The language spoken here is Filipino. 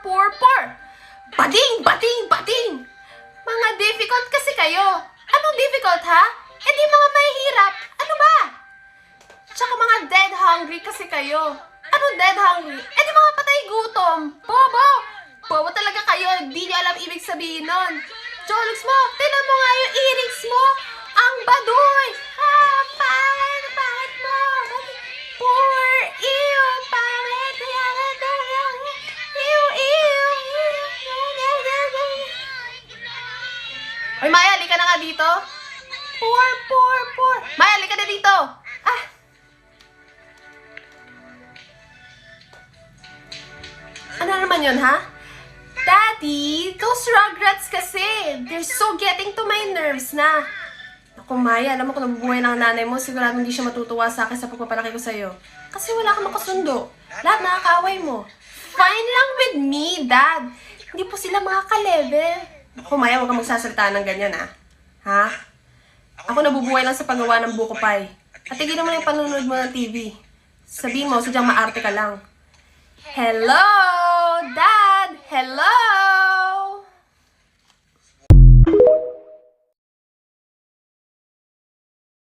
Poor. Bading! Mga difficult kasi kayo. Anong difficult, ha? Eh di mga mahihirap. Ano ba? Tsaka mga dead hungry kasi kayo. Anong dead hungry? Eh di mga patay gutom. Bobo talaga kayo. Di nyo alam ibig sabihin nun. Jolix mo, tinan mo nga yung earrings mo. Ang baduy. Pangit mo. Poor, ew, pangit. Oy, Maya, halika na nga dito. Poor. Maya, halika na dito. Ano naman yun, ha? Daddy, those Rugrats kasi. They're so getting to my nerves na. Ako, Maya, alam mo kung nabubuhay ng nanay mo, sigurado hindi siya matutuwa sa akin sa pagpapalaki ko sa'yo. Kasi wala kang makasundo. Lahat nakakaaway mo. Fine lang with me, Dad. Hindi po sila makaka-level. Ako, Maya, huwag kang magsasalita ng ganyan, ha? Ako nabubuhay lang sa paggawa ng buko pie. At tigil mo na yung panunod mo ng TV. Sabihin mo, sadyang maarte ka lang. Hello, Dad! Hello!